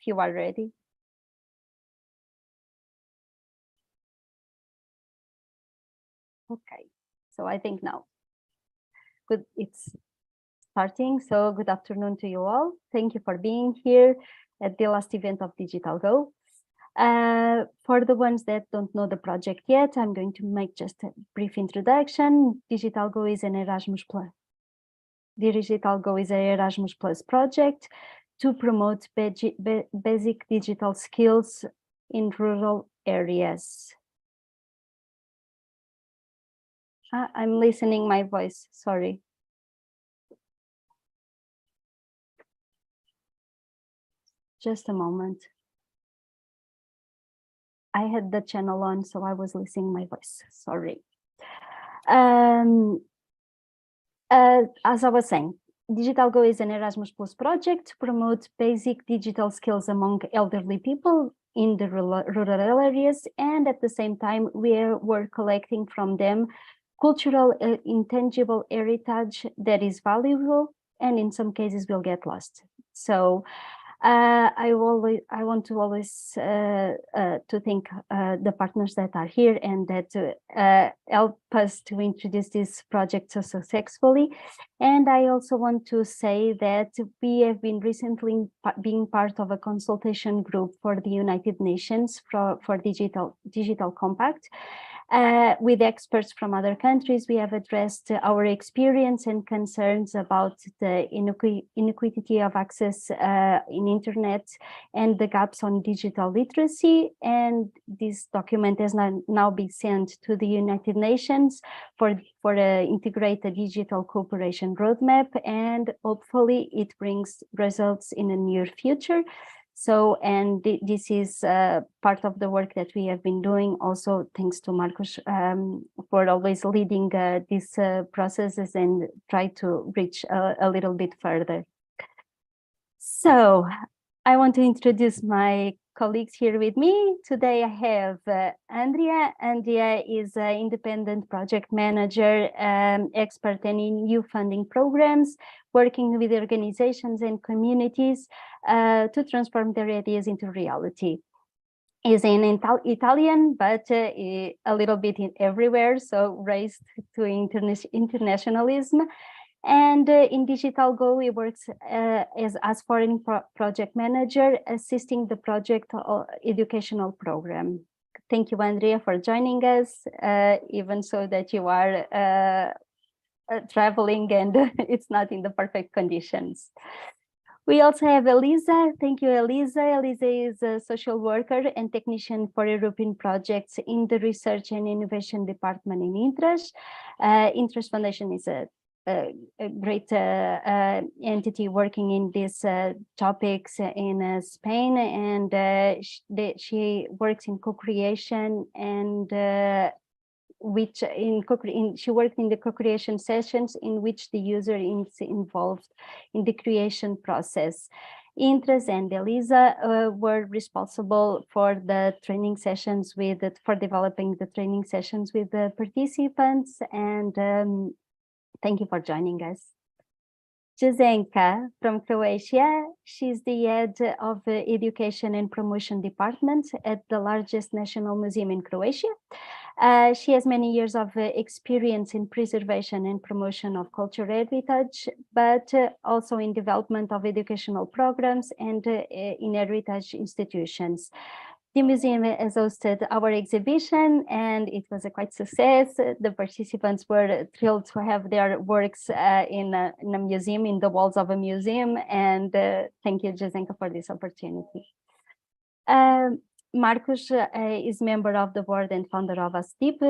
if you are ready. Okay, so I think now good, it's starting. So good afternoon to you all. Thank you for being here at the last event of DigitalGO. For the ones that don't know the project yet, I'm going to make just a brief introduction. DigitalGO is an Erasmus Plus. DigitalGO is an Erasmus Plus project to promote basic digital skills in rural areas. I'm listening my voice, sorry. Just a moment. I had the channel on, so I was listening my voice, sorry. As I was saying, DigitalGO is an Erasmus Plus project to promote basic digital skills among elderly people in the rural areas, and at the same time, we're collecting from them cultural intangible heritage that is valuable and in some cases will get lost. So I want to always to thank the partners that are here and that help us to introduce this project so successfully. And I also want to say that we have been recently being part of a consultation group for the United Nations for Digital Compact. With experts from other countries, we have addressed our experience and concerns about the inequity of access in internet and the gaps on digital literacy. And this document has now been sent to the United Nations for integrated digital cooperation roadmap, and hopefully it brings results in the near future. So, and this is part of the work that we have been doing. Also, thanks to Marcos for always leading these processes and try to reach a little bit further. So, I want to introduce my colleagues here with me. Today I have Andrea. Andrea is an independent project manager, expert in new funding programs, working with organizations and communities to transform their ideas into reality. Is in Italian, but a little bit everywhere, so raised to internationalism. And in DigitalGO, he works as foreign project manager, assisting the project educational program. Thank you, Andrea, for joining us, even so that you are traveling and it's not in the perfect conditions. We also have Elisa. Thank you, Elisa. Elisa is a social worker and technician for European projects in the Research and Innovation Department in Intras. Intras Foundation is a great entity working in these topics in Spain, and she works in co-creation and she worked in the co-creation sessions in which the user is involved in the creation process. Intras and Elisa were responsible for the training sessions for developing the training sessions with the participants, and thank you for joining us. Jasenka from Croatia, she's the head of the Education and Promotion Department at the largest national museum in Croatia. She has many years of experience in preservation and promotion of cultural heritage, but also in development of educational programs and in heritage institutions. The museum has hosted our exhibition and it was a quite success. The participants were thrilled to have their works in a museum, in the walls of a museum. And thank you, Jasenka, for this opportunity. Marcos is member of the board and founder of ASDIP.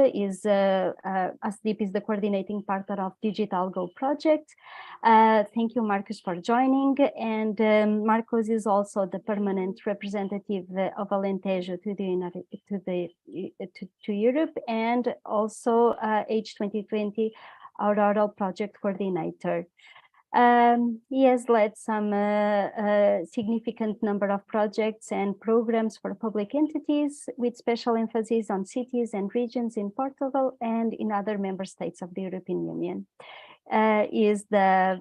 ASDIP is the coordinating partner of DigitalGO project. Thank you, Marcos, for joining. And Marcos is also the permanent representative of Alentejo to Europe, and also H2020 Auroral project coordinator. He has led some significant number of projects and programs for public entities with special emphasis on cities and regions in Portugal and in other member states of the European Union. He is the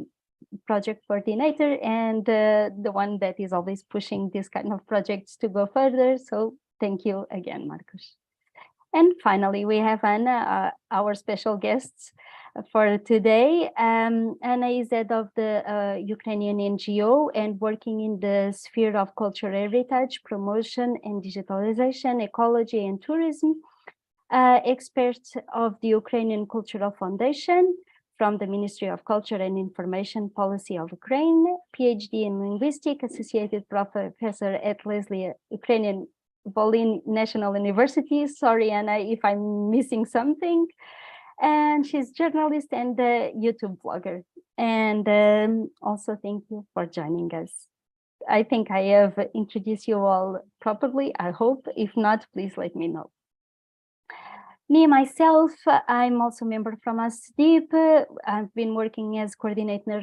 project coordinator and the one that is always pushing this kind of projects to go further. So thank you again, Marcus. And finally, we have Anna, our special guests for today. Anna is head of the Ukrainian NGO and working in the sphere of cultural heritage, promotion and digitalization, ecology and tourism. Expert of the Ukrainian Cultural Foundation from the Ministry of Culture and Information Policy of Ukraine, PhD in Linguistics, Associated Professor at Leslie Ukrainian Volyn National University. Sorry, Anna, if I'm missing something. And she's journalist and a YouTube blogger. And also thank you for joining us. I think I have introduced you all properly, I hope. If not, please let me know. Me, myself, I'm also a member from ASDIP. I've been working as coordinator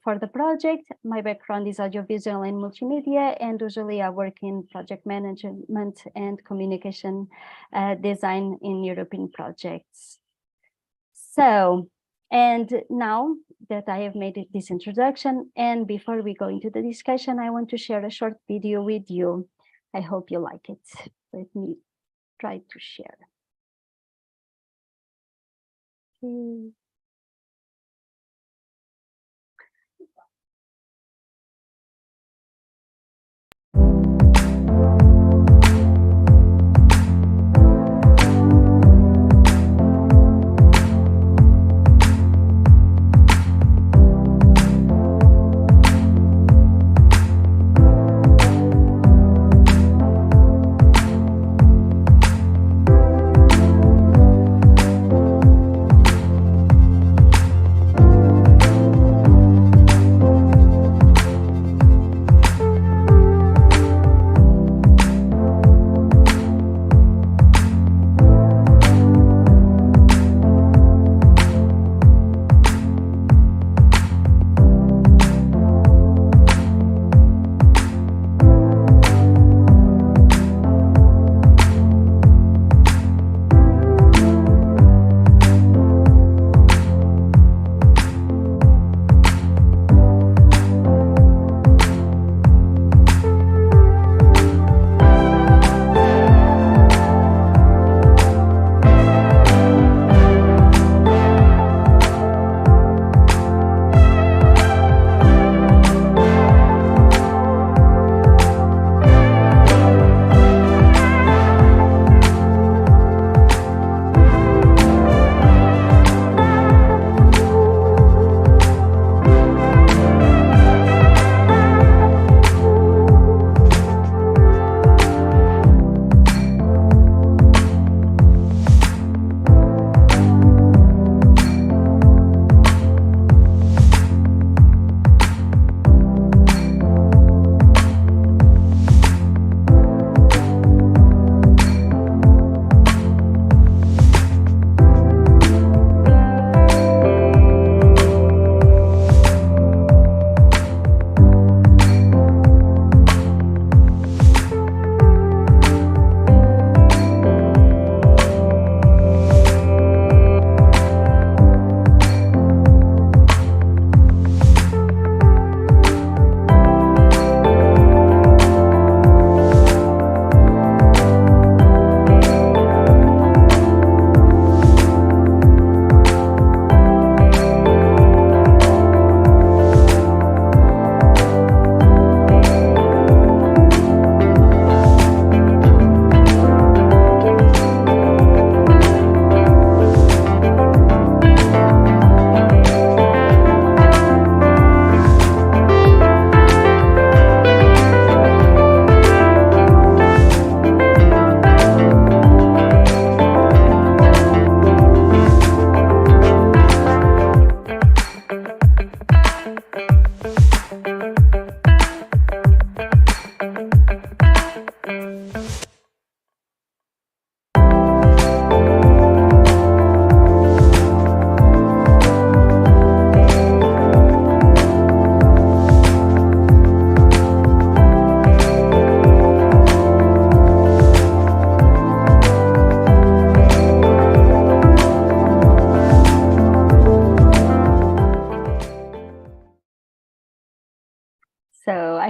for the project. My background is audiovisual and multimedia, and usually I work in project management and communication design in European projects. So, and now that I have made this introduction, and before we go into the discussion, I want to share a short video with you. I hope you like it. Let me try to share. Okay.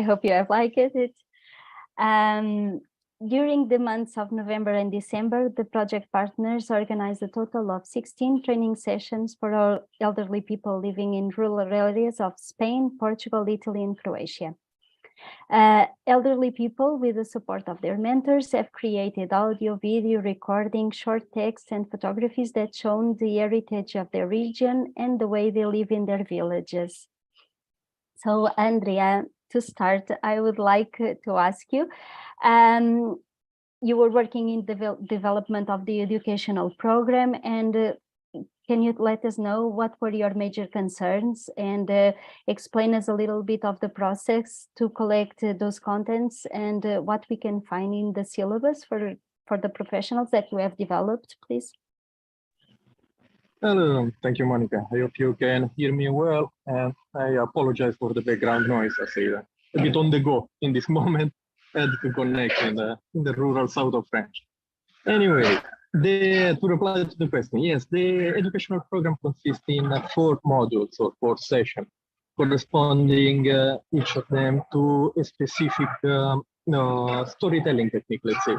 I hope you have liked it. During the months of November and December, the project partners organized a total of 16 training sessions for all elderly people living in rural areas of Spain, Portugal, Italy, and Croatia. Elderly people, with the support of their mentors, have created audio, video, recording, short text, and photographies that show the heritage of their region and the way they live in their villages. So, Andrea, to start, I would like to ask you, you were working in the development of the educational program, and can you let us know what were your major concerns and explain us a little bit of the process to collect those contents and what we can find in the syllabus for the professionals that you have developed, please? Hello, thank you, Monica. I hope you can hear me well, and I apologize for the background noise. I say that a bit on the go in this moment, and to connect in the rural south of France. Anyway, to reply to the question, yes, the educational program consists in 4 modules or 4 sessions, corresponding each of them to a specific storytelling technique, let's say.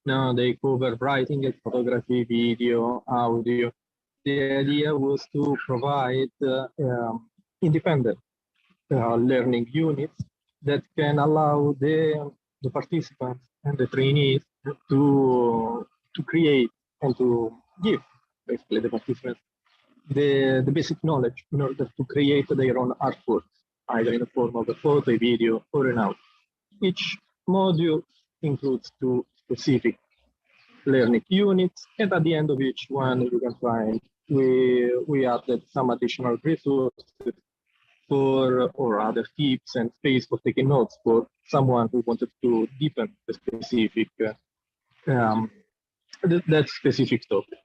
Now they cover writing, photography, video, audio. The idea was to provide independent learning units that can allow the participants and the trainees to create and to give basically the participants the basic knowledge in order to create their own artworks, either in the form of a photo, a video, or an audio. Each module includes 2 specific learning units, and at the end of each one you can find we added some additional resources or other tips and space for taking notes for someone who wanted to deepen the specific that specific topic.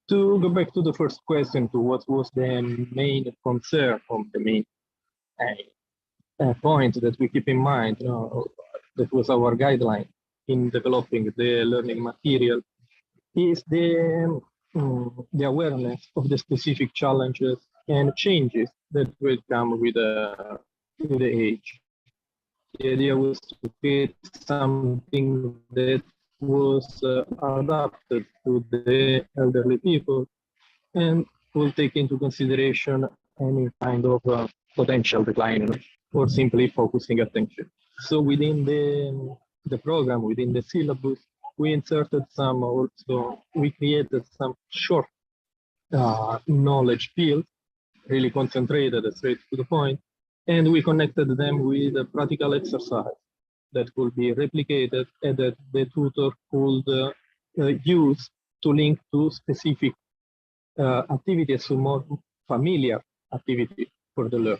To go back to the first question, to what was the main concern or the main point that we keep in mind, that was our guideline in developing the learning material, is the awareness of the specific challenges and changes that will come with the age. The idea was to create something that was adapted to the elderly people and will take into consideration any kind of potential decline or simply focusing attention. So within the program, within the syllabus, we inserted we created some short knowledge fields, really concentrated, straight to the point, and we connected them with a practical exercise that could be replicated and that the tutor could use to link to specific activities, so more familiar activity for the learner.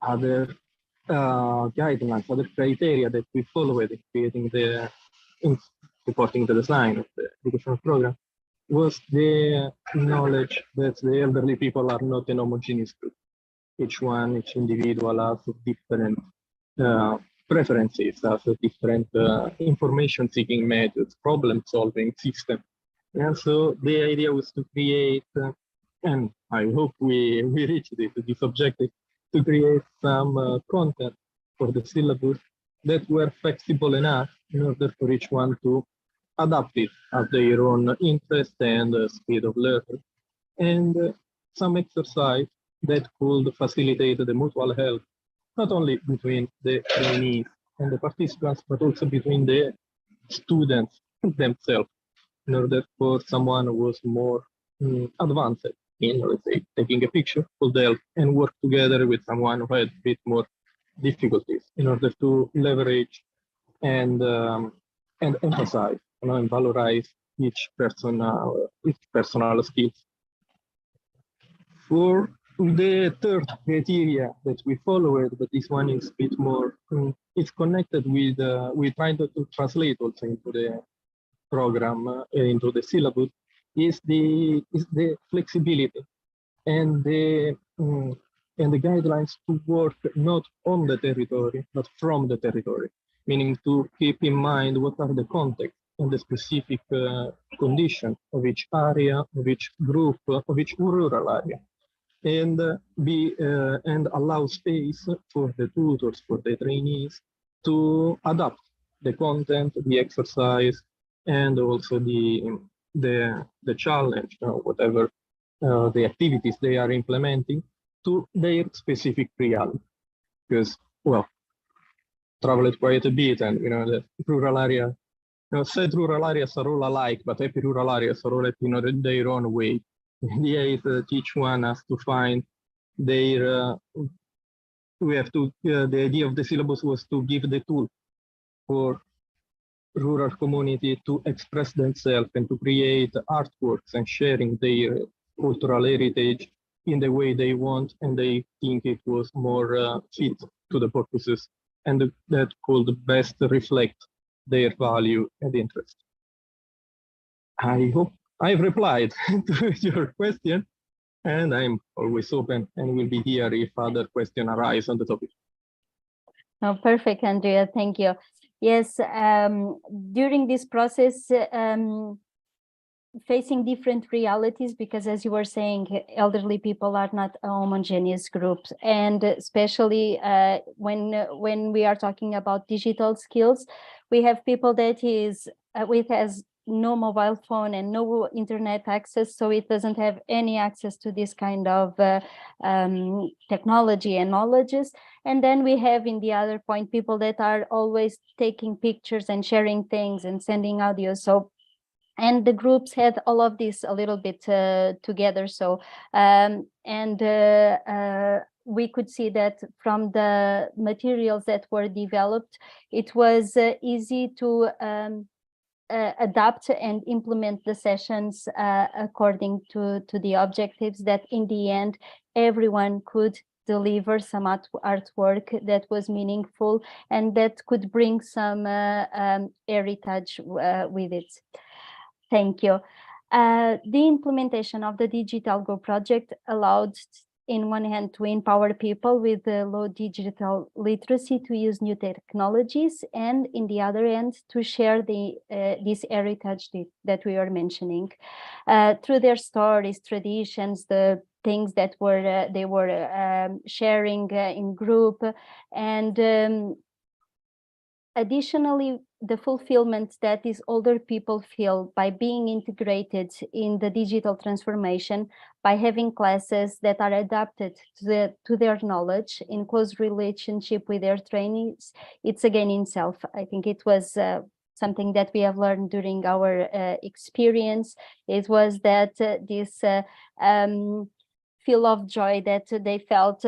Other guidelines, other criteria that we followed in creating supporting the design of the educational program was the knowledge that the elderly people are not an homogeneous group. Each individual has different preferences, has different information-seeking methods, problem-solving system. And so the idea was to create, and I hope we reached this objective, to create some content for the syllabus that were flexible enough in order for each one to adapt it at their own interest and speed of learning, and some exercise that could facilitate the mutual help, not only between the trainees and the participants, but also between the students themselves, in order for someone who was more advanced in, let's say, taking a picture, could help and work together with someone who had a bit more difficulties in order to leverage and emphasize and valorize each personal skills. For the third criteria that we followed, but this one is a bit more, it's connected with, we trying to translate also into the program, into the syllabus, is the flexibility and the guidelines to work not on the territory, but from the territory, meaning to keep in mind what are the context and the specific condition of each area, of each group, of each rural area. and and allow space for the tutors, for the trainees to adapt the content, the exercise, and also the challenge, whatever the activities they are implementing to their specific reality. Because, well, traveled quite a bit, and the rural area. Said rural areas are all alike, but every rural areas are all their own way. The idea is that each one has to find their. We have to. The idea of the syllabus was to give the tool for rural community to express themselves and to create artworks and sharing their cultural heritage in the way they want, and they think it was more fit to the purposes, and that could best reflect their value and interest. I hope I've replied to your question, and I'm always open and will be here if other questions arise on the topic. Oh, perfect, Andrea. Thank you. Yes, during this process, facing different realities, because as you were saying, elderly people are not a homogeneous group, and especially when we are talking about digital skills, we have people that is has no mobile phone and no internet access, so it doesn't have any access to this kind of technology and knowledges. And then we have, in the other point, people that are always taking pictures and sharing things and sending audio. So, and the groups had all of this a little bit together. So, we could see that from the materials that were developed, it was easy to adapt and implement the sessions according to the objectives, that in the end, everyone could deliver some artwork that was meaningful and that could bring some heritage with it. Thank you. The implementation of the DigitalGO project allowed, in one hand, to empower people with low digital literacy to use new technologies, and in the other end, to share this heritage that we are mentioning through their stories, traditions, the things that they were sharing in group, and additionally, the fulfillment that these older people feel by being integrated in the digital transformation, by having classes that are adapted to their knowledge in close relationship with their trainees, it's again in self. I think it was something that we have learned during our experience. It was that this feel of joy that they felt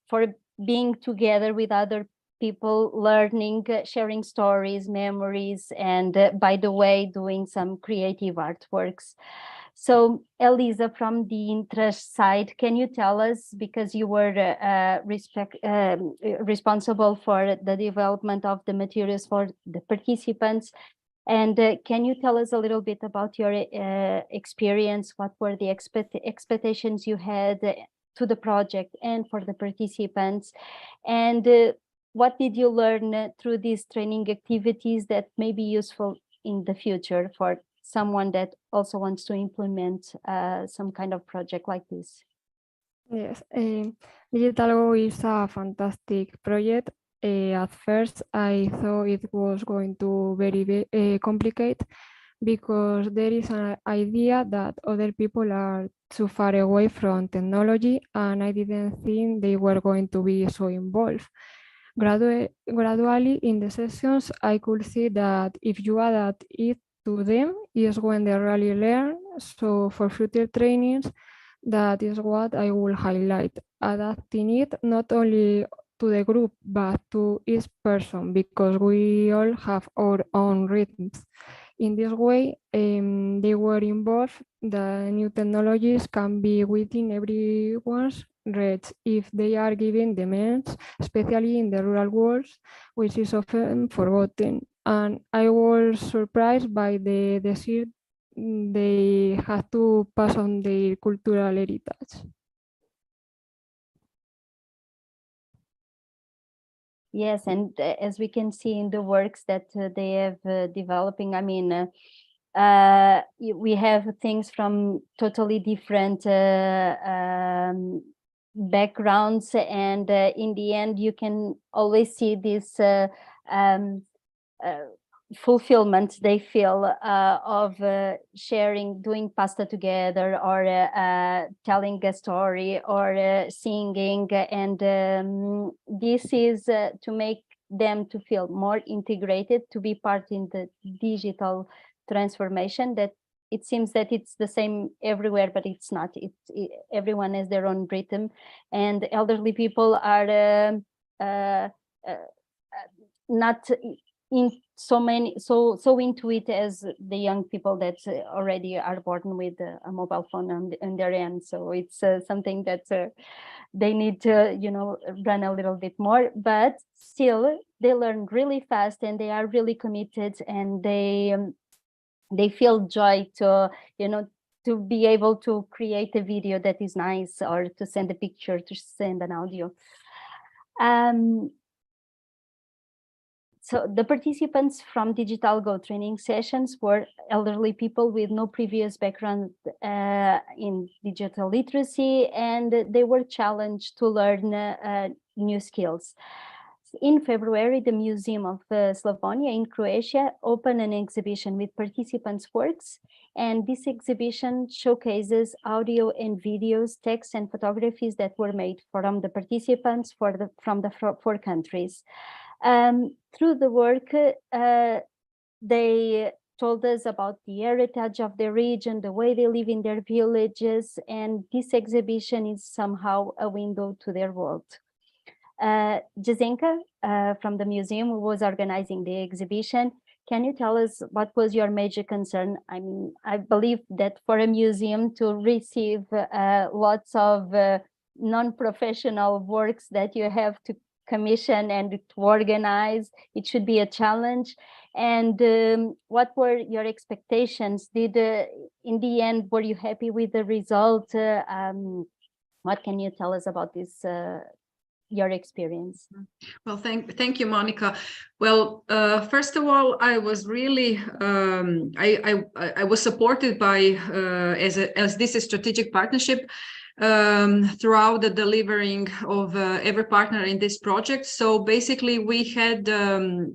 for being together with other people, learning, sharing stories, memories, and by the way, doing some creative artworks. So Elisa, from the interest side, can you tell us, because you were responsible for the development of the materials for the participants, and can you tell us a little bit about your experience? What were the expectations you had to the project and for the participants? And what did you learn through these training activities that may be useful in the future for someone that also wants to implement some kind of project like this? Yes, DigitalGO is a fantastic project. At first, I thought it was going to be very complicated, because there is an idea that other people are too far away from technology, and I didn't think they were going to be so involved. Gradually in the sessions, I could see that if you adapt it to them is when they really learn. So for future trainings, that is what I will highlight, adapting it not only to the group, but to each person, because we all have our own rhythms. In this way, they were involved. The new technologies can be within everyone's reach if they are given the means, especially in the rural world, which is often forgotten. And I was surprised by the desire they had to pass on their cultural heritage. Yes, and as we can see in the works that they have developing, I mean, we have things from totally different backgrounds, and in the end you can always see this fulfillment they feel of sharing, doing pasta together, or telling a story, or singing, and this is to make them to feel more integrated, to be part in the digital transformation. That it seems that it's the same everywhere, but it's not. Everyone has their own rhythm, and elderly people are not in so into it as the young people that already are born with a mobile phone on their end. So it's something that they need to, run a little bit more, but still they learn really fast, and they are really committed, and they feel joy to, to be able to create a video that is nice, or to send a picture, to send an audio. So the participants from DigitalGO training sessions were elderly people with no previous background in digital literacy, and they were challenged to learn new skills. In February, the Museum of Slavonia in Croatia opened an exhibition with participants' works, and this exhibition showcases audio and videos, texts and photographies that were made from the participants from the 4 countries. Through the work, they told us about the heritage of their region, the way they live in their villages, and this exhibition is somehow a window to their world. Jasenka from the museum, who was organizing the exhibition, can you tell us what was your major concern? I mean, I believe that for a museum to receive lots of non-professional works that you have to commission and to organize, it should be a challenge. And what were your expectations? Did in the end, were you happy with the result? What can you tell us about this, your experience? Well, thank you, Monica. Well, first of all, I was really I was supported by as this is strategic partnership throughout the delivering of every partner in this project. So basically, we had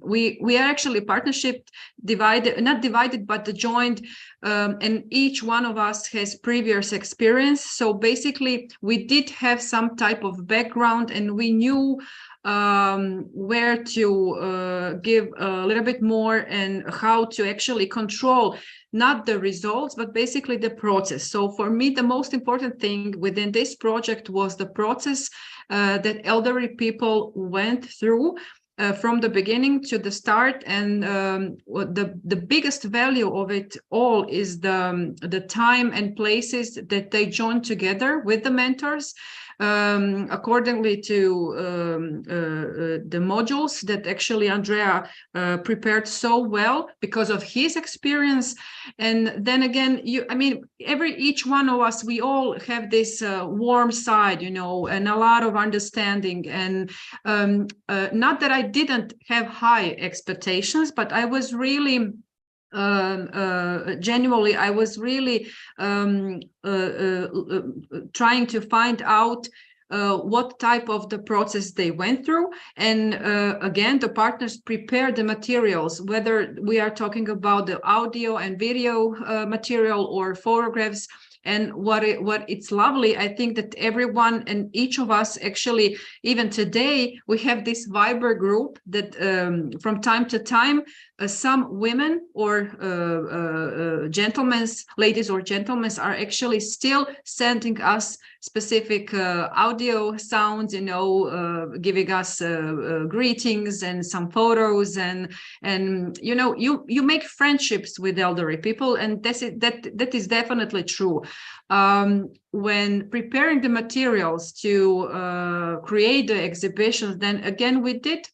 we are actually partnership not divided, but joined, and each one of us has previous experience. So basically, we did have some type of background, and we knew where to give a little bit more, and how to actually control not the results, but basically the process. So for me, the most important thing within this project was the process that elderly people went through from the beginning to the start. And the biggest value of it all is the time and places that they joined together with the mentors, accordingly to the modules that actually Andrea prepared so well because of his experience. And then again, each one of us, we all have this warm side, and a lot of understanding. And not that I didn't have high expectations, but I was really genuinely, I was really trying to find out what type of the process they went through. And again, the partners prepare the materials, whether we are talking about the audio and video material or photographs. And what it's lovely, I think that everyone and each of us actually, even today, we have this Viber group that from time to time, some women or ladies or gentlemen are actually still sending us specific audio sounds, giving us greetings and some photos, and you make friendships with elderly people, and that is definitely true. When preparing the materials to create the exhibitions, then again we did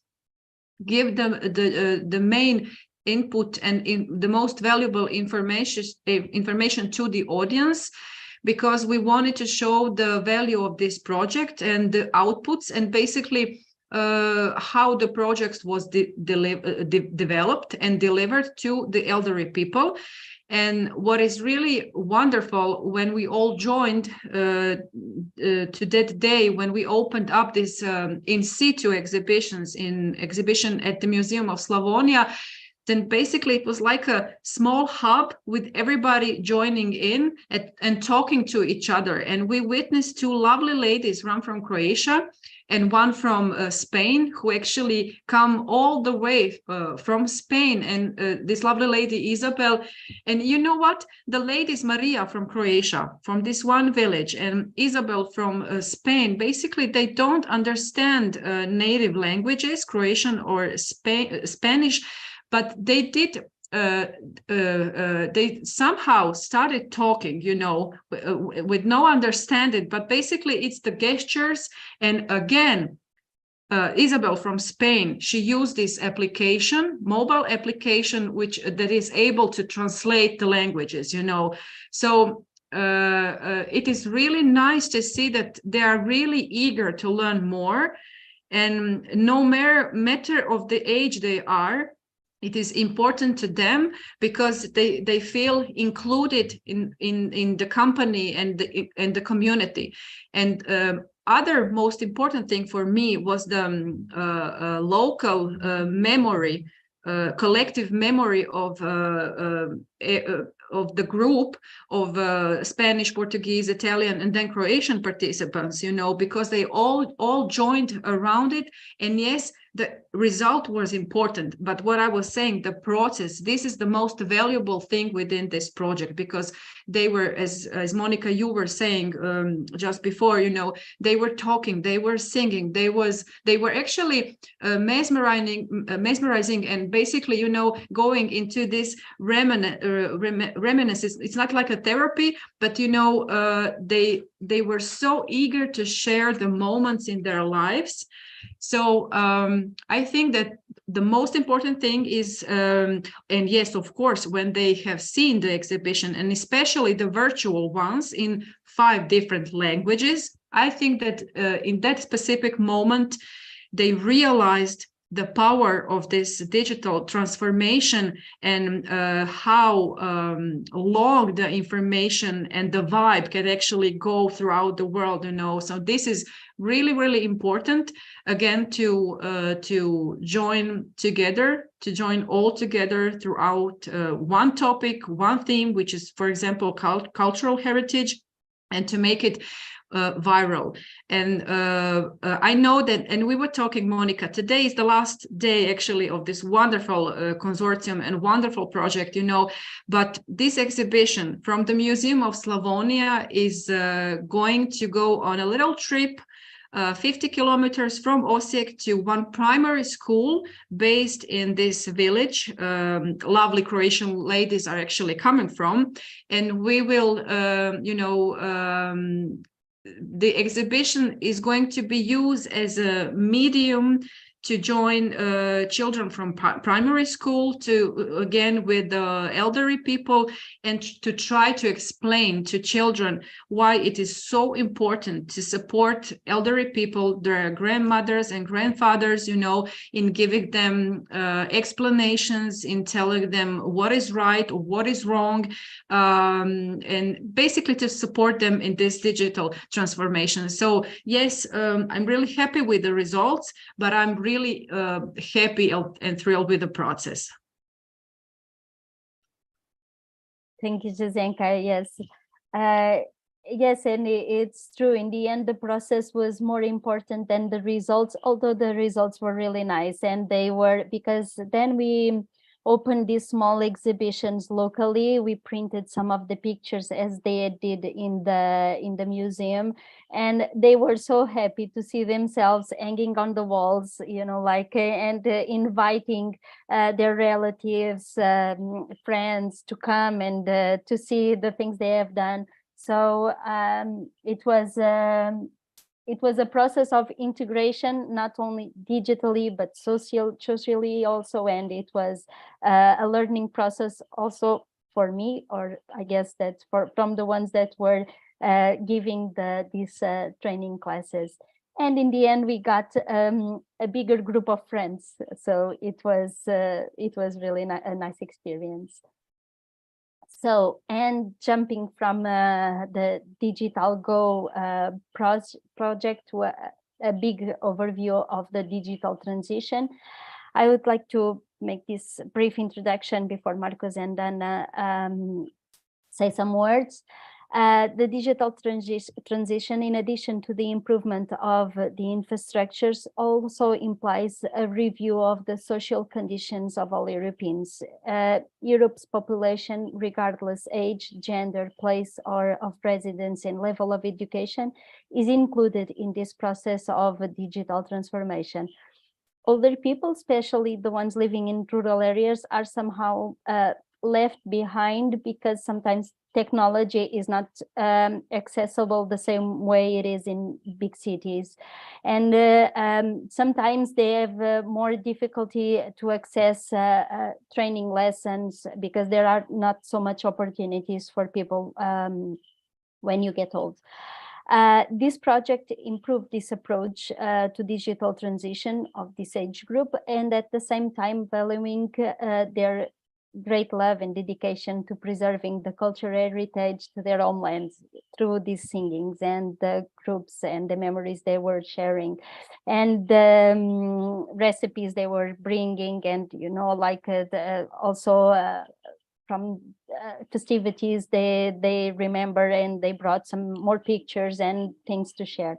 give them the main input and the most valuable information to the audience, because we wanted to show the value of this project and the outputs, and basically how the project was developed and delivered to the elderly people. And what is really wonderful, when we all joined to that day when we opened up this in situ exhibition at the Museum of Slavonia, then basically it was like a small hub with everybody joining in and talking to each other. And we witnessed two lovely ladies, one from Croatia and one from Spain, who actually come all the way from Spain. And this lovely lady, Isabel. And you know what? The ladies, Maria from Croatia, from this one village, and Isabel from Spain, basically they don't understand native languages, Croatian or Spanish, but they did. They somehow started talking, you know, with no understanding, but basically it's the gestures. And again, Isabel from Spain, she used this application, mobile application, that is able to translate the languages, you know. So it is really nice to see that they are really eager to learn more, and no matter of the age they are, it is important to them because they feel included in the company and the community. And other most important thing for me was the local memory, collective memory of the group of Spanish, Portuguese, Italian, and then Croatian participants, you know, because they all joined around it. And yes, the result was important, but what I was saying, the process, this is the most valuable thing within this project, because they were, as Monica, you were saying just before, you know, they were talking, they were singing, they were actually mesmerizing, and basically, you know, going into this reminiscence. It's not like a therapy, but you know, they were so eager to share the moments in their lives. So I think that the most important thing is, and yes, of course, when they have seen the exhibition, and especially the virtual ones in 5 different languages, I think that in that specific moment, they realized the power of this digital transformation, and how long the information and the vibe can actually go throughout the world, you know. So this is really, really important, again, to join all together throughout one topic, one theme, which is, for example, cultural heritage, and to make it viral. And I know that, and we were talking, Monica, today is the last day actually of this wonderful consortium and wonderful project, you know, but this exhibition from the Museum of Slavonia is going to go on a little trip 50 kilometers from Osijek to one primary school based in this village. Lovely Croatian ladies are actually coming from, and we will, you know, the exhibition is going to be used as a medium to join children from primary school to, again, with the elderly people, and to try to explain to children why it is so important to support elderly people, their grandmothers and grandfathers, you know, in giving them explanations, in telling them what is right or what is wrong, and basically to support them in this digital transformation. So yes, I'm really happy with the results, but I'm really happy and thrilled with the process. Thank you, Zdenka. Yes. Yes, and it's true. In the end, the process was more important than the results, although the results were really nice. And they were, because then we opened these small exhibitions locally. We printed some of the pictures as they did in the museum, and they were so happy to see themselves hanging on the walls, you know, like, and inviting their relatives, friends to come and to see the things they have done. So it was a process of integration, not only digitally, but socially also. And it was a learning process also for me, or I guess that from the ones that were giving these training classes. And in the end, we got a bigger group of friends. So it was really a nice experience. So, and jumping from the DigitalGO project to a big overview of the digital transition, I would like to make this brief introduction before Marcos and Dana say some words. The digital transition, in addition to the improvement of the infrastructures, also implies a review of the social conditions of all Europeans. Europe's population, regardless age, gender, place, or of residence and level of education, is included in this process of digital transformation. Older people, especially the ones living in rural areas, are somehow left behind because sometimes technology is not accessible the same way it is in big cities. And sometimes they have more difficulty to access training lessons because there are not so much opportunities for people when you get old. This project improved this approach to digital transition of this age group, and at the same time valuing their great love and dedication to preserving the cultural heritage to their homelands through these singings and the groups and the memories they were sharing and the recipes they were bringing, and like also from festivities they remember, and they brought some more pictures and things to share.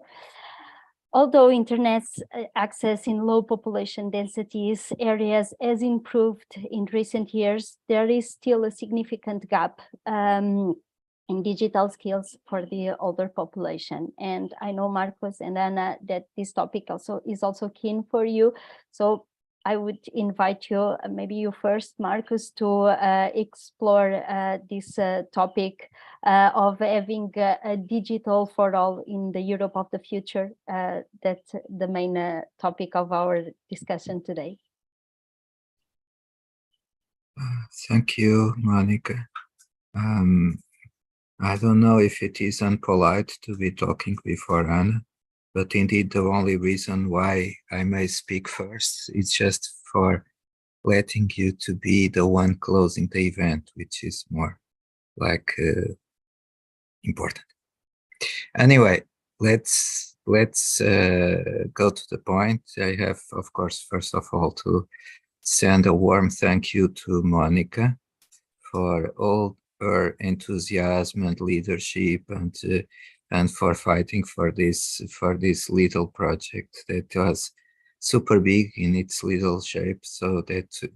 Although internet access in low population densities areas has improved in recent years, there is still a significant gap in digital skills for the older population. And I know, Marcos and Anna, that this topic is also keen for you. So I would invite you, maybe you first, Marcos, to explore this topic of having a digital for all in the Europe of the future. That's the main topic of our discussion today. Thank you, Monica. I don't know if it is unpolite to be talking before Anna, but indeed the only reason why I may speak first is just for letting you to be the one closing the event, which is more like important. Anyway, let's go to the point. I have, of course, first of all, to send a warm thank you to Monica for all her enthusiasm and leadership and for fighting for this little project that was super big in its little shape. So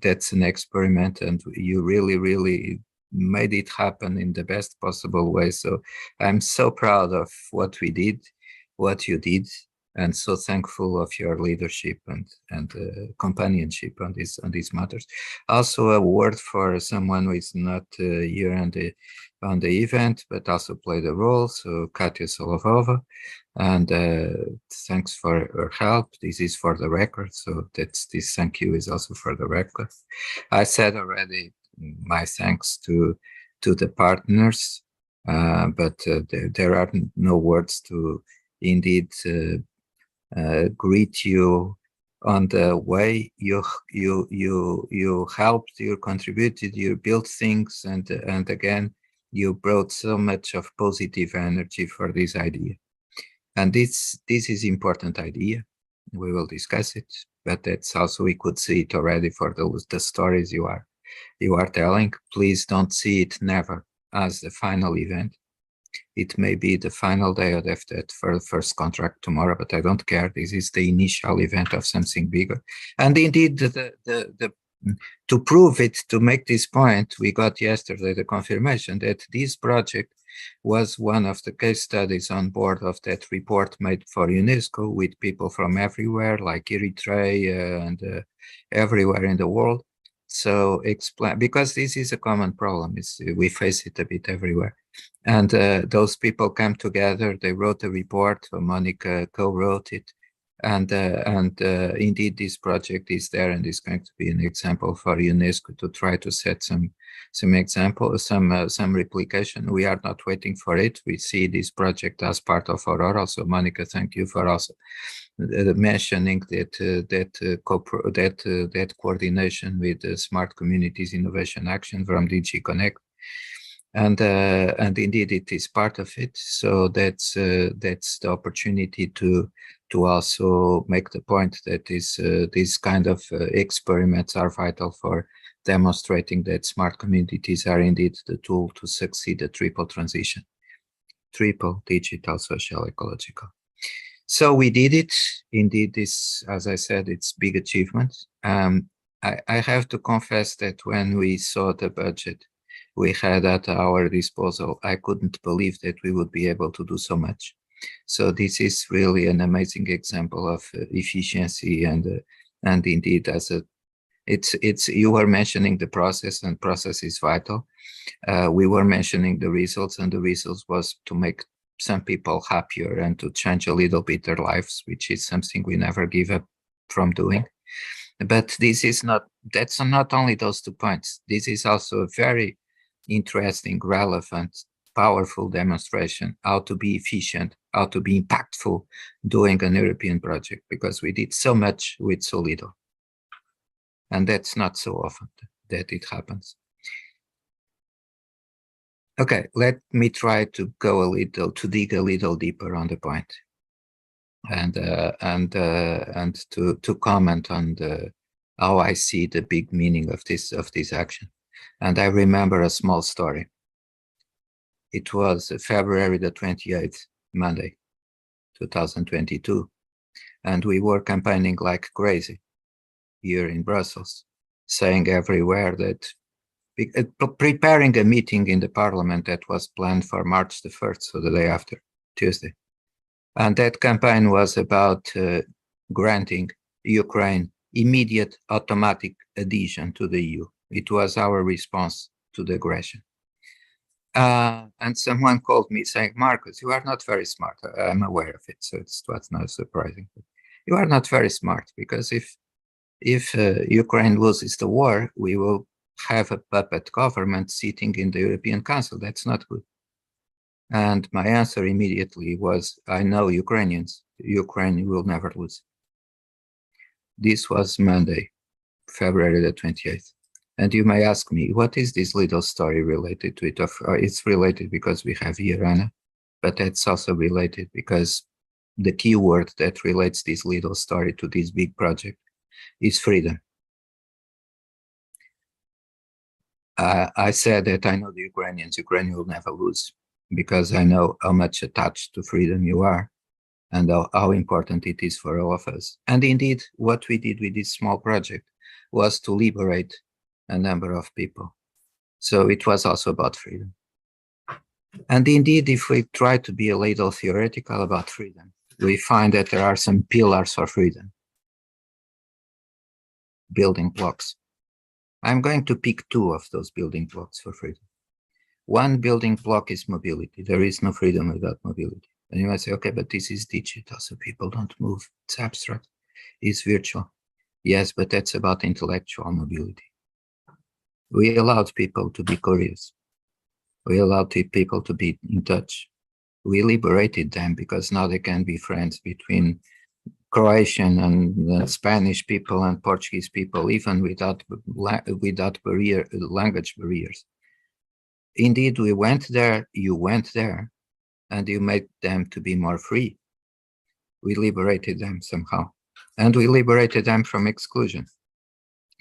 that's an experiment, and you really made it happen in the best possible way. So I'm so proud of what we did, what you did, and so thankful of your leadership and companionship on these matters. Also a word for someone who is not here on the event, but also played a role. So Katia Solovova, and thanks for her help. This is for the record. So this thank you is also for the record. I said already my thanks to the partners, but there are no words to indeed greet you on the way you helped, you contributed, you built things, and again you brought so much of positive energy for this idea. And this is important idea. We will discuss it, but that's also, we could see it already for the stories you are telling. Please don't see it never as the final event. It may be the final day of that first contract tomorrow, but I don't care. This is the initial event of something bigger. And indeed, to prove it, to make this point, we got yesterday the confirmation that this project was one of the case studies on board of that report made for UNESCO with people from everywhere, like Eritrea and everywhere in the world. So explain, because this is a common problem. We face it a bit everywhere. And those people came together, they wrote a report, Monica co-wrote it, and indeed this project is there and is going to be an example for UNESCO to try to set some example, some replication. We are not waiting for it. We see this project as part of Aurora. So Monica, thank you for also mentioning that coordination with Smart Communities Innovation Action from DG Connect. And indeed it is part of it. So that's the opportunity to also make the point that these kind of experiments are vital for demonstrating that smart communities are indeed the tool to succeed the triple transition: triple, digital, social, ecological. So we did it. Indeed, this, as I said, it's big achievement. I have to confess that when we saw the budget we had at our disposal, I couldn't believe that we would be able to do so much. So this is really an amazing example of efficiency and indeed it's you were mentioning the process, and process is vital. We were mentioning the results, and the results was to make some people happier and to change a little bit their lives, which is something we never give up from doing. But this is that's not only those 2 points. This is also a very interesting, relevant, powerful demonstration how to be efficient, how to be impactful doing an European project, because we did so much with so little. And that's not so often that it happens. Okay, let me try to dig a little deeper on the point, and to comment on how I see the big meaning of this action. And I remember a small story. It was February the 28th, Monday, 2022, and we were campaigning like crazy here in Brussels, saying everywhere that preparing a meeting in the parliament that was planned for March the 1st, so the day after, Tuesday. And that campaign was about granting Ukraine immediate automatic adhesion to the EU. It was our response to the aggression. And someone called me saying, Marcus, you are not very smart. I'm aware of it, so it's not surprising. You are not very smart, because if Ukraine loses the war, we will have a puppet government sitting in the European Council. That's not good. And my answer immediately was, I know Ukrainians. Ukraine will never lose. This was Monday, February the 28th. And you may ask me, what is this little story related to it? It's related because we have here Anna, but it's also related because the key word that relates this little story to this big project is freedom. I said that I know the Ukrainians. Ukraine will never lose, because I know how much attached to freedom you are and how important it is for all of us. And indeed, what we did with this small project was to liberate a number of people. So it was also about freedom. And indeed, if we try to be a little theoretical about freedom, we find that there are some pillars for freedom, building blocks. I'm going to pick 2 of those building blocks for freedom. One building block is mobility. There is no freedom without mobility. And you might say, okay, but this is digital, so people don't move. It's abstract. It's virtual. Yes, but that's about intellectual mobility. We allowed people to be curious. We allowed people to be in touch. We liberated them, because now they can be friends between Croatian and Spanish people and Portuguese people, even without language barriers. Indeed, we went there, you went there, and you made them to be more free. We liberated them somehow. And we liberated them from exclusion.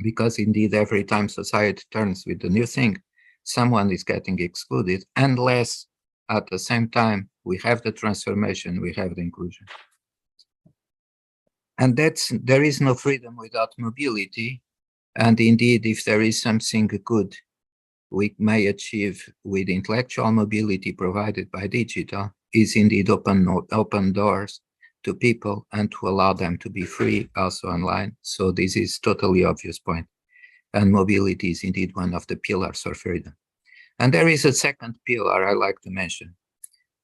Because indeed, every time society turns with a new thing, someone is getting excluded, unless at the same time we have the transformation, we have the inclusion. And there is no freedom without mobility. And indeed, if there is something good we may achieve with intellectual mobility provided by digital, is indeed open doors to people and to allow them to be free also online. So this is totally obvious point. And mobility is indeed one of the pillars of freedom. And there is a second pillar I like to mention.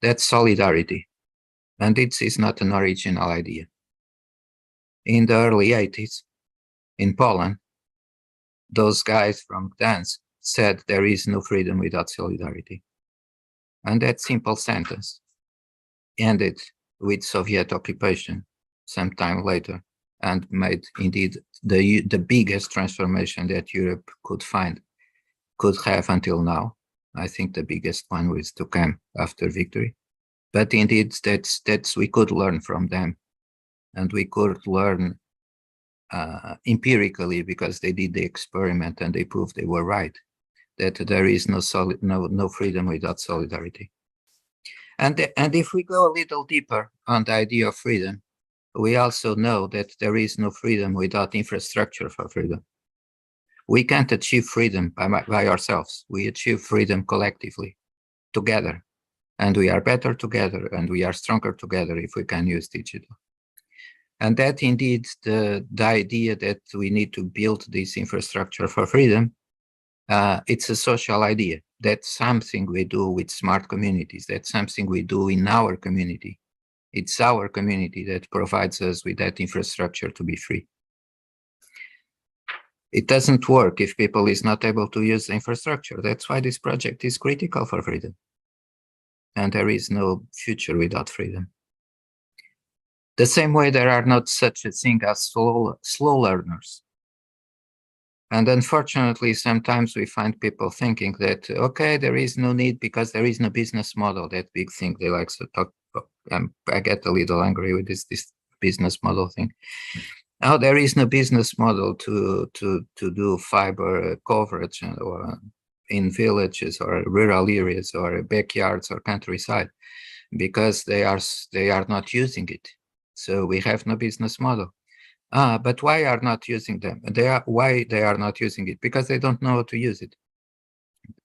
That's solidarity. And it is not an original idea. In the early 80s, in Poland, those guys from Gdansk said there is no freedom without solidarity. And that simple sentence ended with Soviet occupation sometime later, and made indeed the biggest transformation that Europe could have until now. I think the biggest one was to come after victory. But indeed, that's we could learn from them, and we could learn empirically, because they did the experiment and they proved they were right, that there is no freedom without solidarity. And if we go a little deeper on the idea of freedom, we also know that there is no freedom without infrastructure for freedom. We can't achieve freedom by ourselves. We achieve freedom collectively, together. And we are better together, and we are stronger together if we can use digital. And that indeed, the idea that we need to build this infrastructure for freedom, it's a social idea. That's something we do with smart communities. That's something we do in our community. It's our community that provides us with that infrastructure to be free. It doesn't work if people is not able to use the infrastructure. That's why this project is critical for freedom. And there is no future without freedom. The same way there are not such a thing as slow learners. And unfortunately, sometimes we find people thinking that, okay, there is no need because there is no business model, that big thing they like to talk about. I get a little angry with this business model thing. Now there is no business model to do fiber coverage or in villages or rural areas or backyards or countryside, because they are not using it. So we have no business model. But why are not using them? Why they are not using it? Because they don't know how to use it.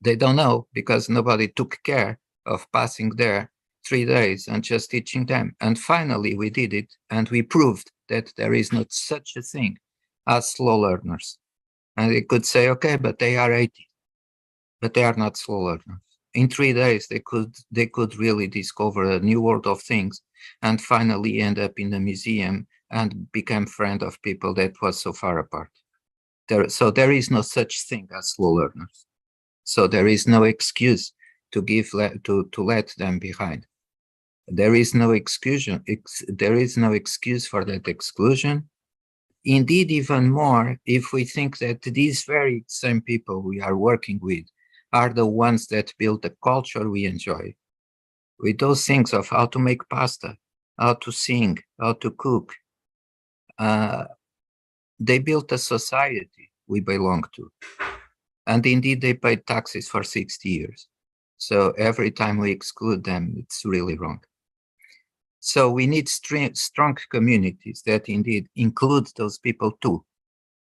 They don't know because nobody took care of passing there 3 days and just teaching them. And finally we did it, and we proved that there is not such a thing as slow learners. And they could say, okay, but they are 80, but they are not slow learners. In 3 days, they could really discover a new world of things and finally end up in the museum and become friend of people that was so far apart. So there is no such thing as slow learners. So there is no excuse to let them behind. There is no exclusion. There is no excuse for that exclusion. Indeed, even more, if we think that these very same people we are working with are the ones that build the culture we enjoy, with those things of how to make pasta, how to sing, how to cook. They built a society we belong to. And indeed, they paid taxes for 60 years. So every time we exclude them, it's really wrong. So we need strong communities that indeed include those people too,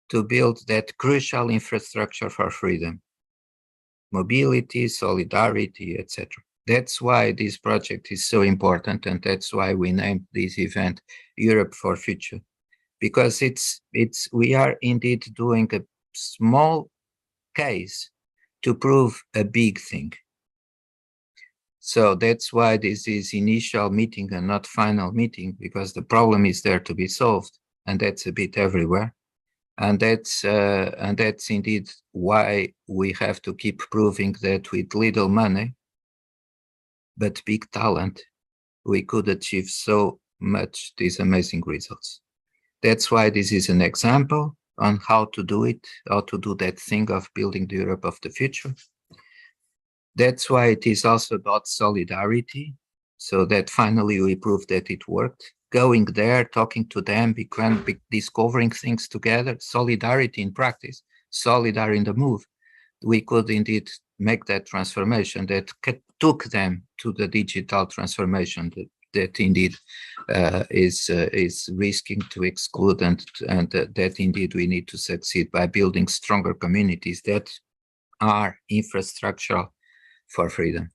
to build that crucial infrastructure for freedom, mobility, solidarity, etc. That's why this project is so important, and that's why we named this event Europe for Future, because we are indeed doing a small case to prove a big thing. So that's why this is initial meeting and not final meeting, because the problem is there to be solved, and that's a bit everywhere. And that's indeed why we have to keep proving that with little money, but big talent, we could achieve so much, these amazing results. That's why this is an example on how to do it, how to do that thing of building the Europe of the future. That's why it is also about solidarity, so that finally we proved that it worked. Going there, talking to them, discovering things together, solidarity in practice, solidarity in the move. We could indeed make that transformation that took them to the digital transformation that indeed is risking to exclude, and that indeed we need to succeed by building stronger communities that are infrastructural for freedom.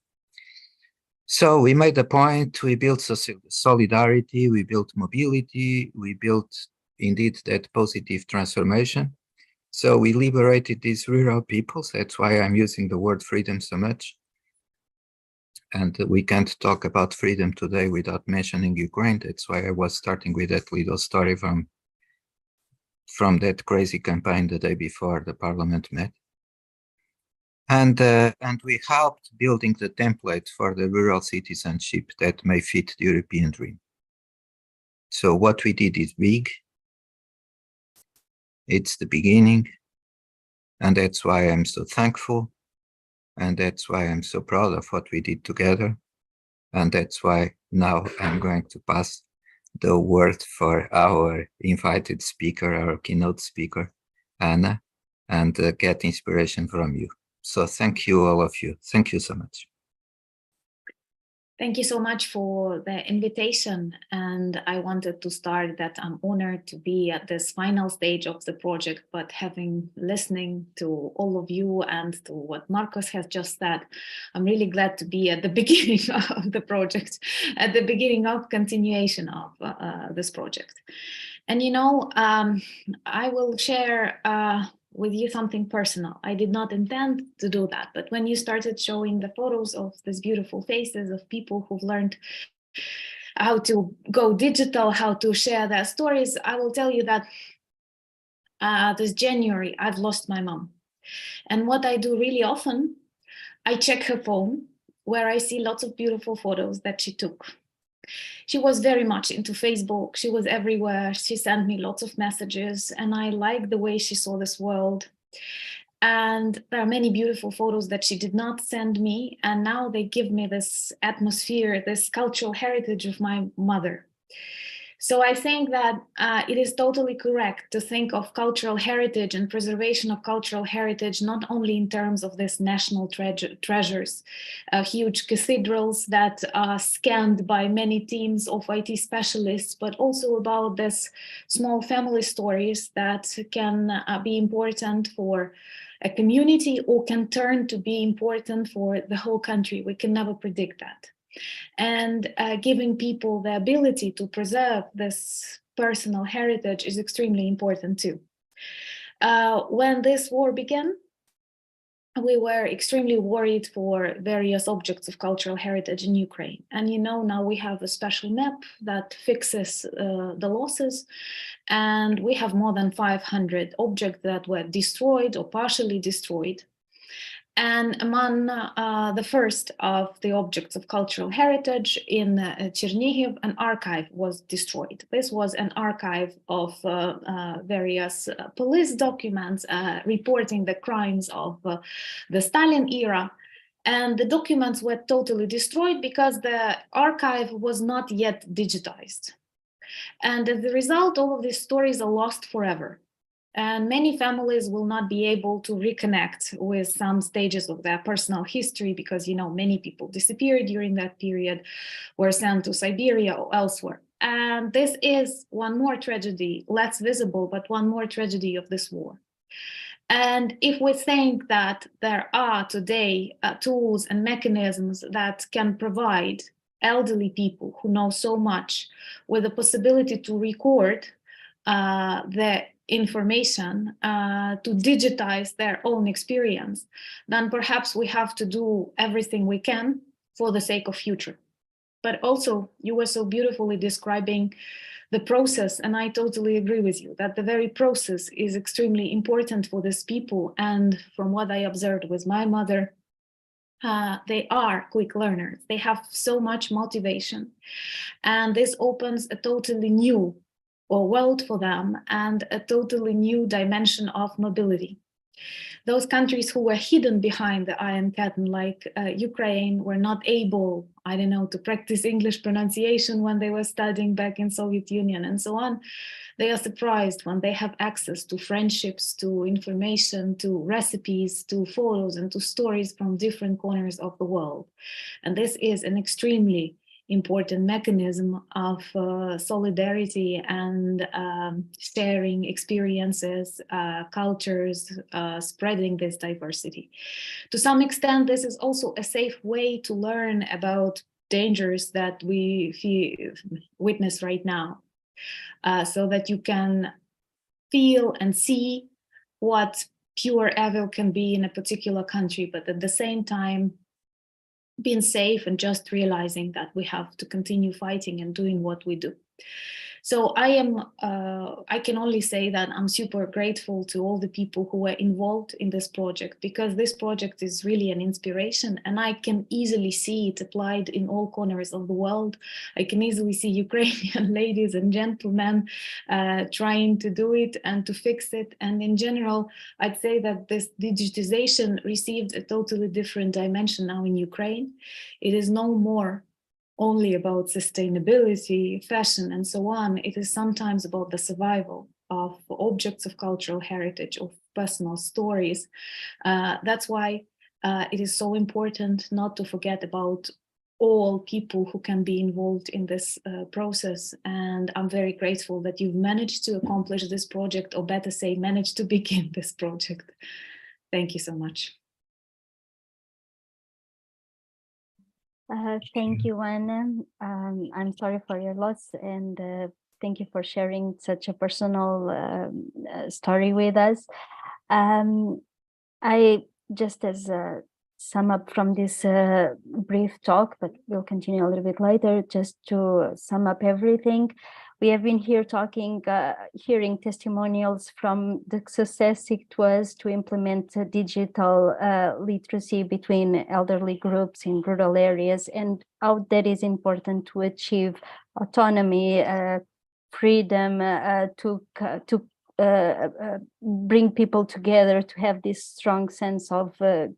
So we made the point, we built solidarity, we built mobility, we built indeed that positive transformation. So we liberated these rural peoples. That's why I'm using the word freedom so much. And we can't talk about freedom today without mentioning Ukraine. That's why I was starting with that little story from that crazy campaign the day before the parliament met. And we helped building the template for the rural citizenship that may fit the European dream. So what we did is big. It's the beginning. And that's why I'm so thankful. And that's why I'm so proud of what we did together. And that's why now I'm going to pass the word for our invited speaker, our keynote speaker, Anna, and get inspiration from you. So thank you, all of you. Thank you so much. Thank you so much for the invitation. And I wanted to start that I'm honored to be at this final stage of the project, but having listening to all of you and to what Marcos has just said, I'm really glad to be at the beginning of the project, at the beginning of continuation of this project. And I will share with you something personal. I did not intend to do that, but when you started showing the photos of these beautiful faces of people who've learned how to go digital, how to share their stories, I will tell you that this January, I've lost my mom. And what I do really often, I check her phone where I see lots of beautiful photos that she took. She was very much into Facebook. She was everywhere. She sent me lots of messages, and I like the way she saw this world. And there are many beautiful photos that she did not send me, and now they give me this atmosphere, this cultural heritage of my mother. So I think that it is totally correct to think of cultural heritage and preservation of cultural heritage, not only in terms of this national treasures, huge cathedrals that are scanned by many teams of IT specialists, but also about this small family stories that can be important for a community or can turn to be important for the whole country. We can never predict that. And giving people the ability to preserve this personal heritage is extremely important too. When this war began, we were extremely worried for various objects of cultural heritage in Ukraine. And now we have a special map that fixes the losses. And we have more than 500 objects that were destroyed or partially destroyed. And among the first of the objects of cultural heritage in Chernihiv, an archive was destroyed. This was an archive of various police documents reporting the crimes of the Stalin era. And the documents were totally destroyed because the archive was not yet digitized. And as a result, all of these stories are lost forever. And many families will not be able to reconnect with some stages of their personal history because, many people disappeared during that period, were sent to Siberia or elsewhere. And this is one more tragedy, less visible, but one more tragedy of this war. And if we think that there are today tools and mechanisms that can provide elderly people who know so much with the possibility to record the information to digitize their own experience, then perhaps we have to do everything we can for the sake of future. But also, you were so beautifully describing the process, and I totally agree with you that the very process is extremely important for these people. And from what I observed with my mother, they are quick learners. They have so much motivation, and this opens a totally new world for them and a totally new dimension of mobility. Those countries who were hidden behind the Iron Curtain, like Ukraine, were not able, to practice English pronunciation when they were studying back in Soviet Union and so on. They are surprised when they have access to friendships, to information, to recipes, to photos, and to stories from different corners of the world. And this is an extremely important mechanism of solidarity and sharing experiences, cultures, spreading this diversity. To some extent, this is also a safe way to learn about dangers that we witness right now, so that you can feel and see what pure evil can be in a particular country, but at the same time, being safe and just realizing that we have to continue fighting and doing what we do. So I can only say that I'm super grateful to all the people who were involved in this project, because this project is really an inspiration, and I can easily see it applied in all corners of the world. I can easily see Ukrainian ladies and gentlemen trying to do it and to fix it. And in general, I'd say that this digitization received a totally different dimension now in Ukraine. It is no more only about sustainability, fashion, and so on. It is sometimes about the survival of objects of cultural heritage, of personal stories. That's why it is so important not to forget about all people who can be involved in this process. And I'm very grateful that you've managed to accomplish this project, or better say, managed to begin this project. Thank you so much. Thank you, Anna. I'm sorry for your loss, and thank you for sharing such a personal story with us. I just as a sum up from this brief talk, but we'll continue a little bit later, just to sum up everything. We have been here talking, hearing testimonials from the success it was to implement digital literacy between elderly groups in rural areas, and how that is important to achieve autonomy, freedom, to bring people together, to have this strong sense of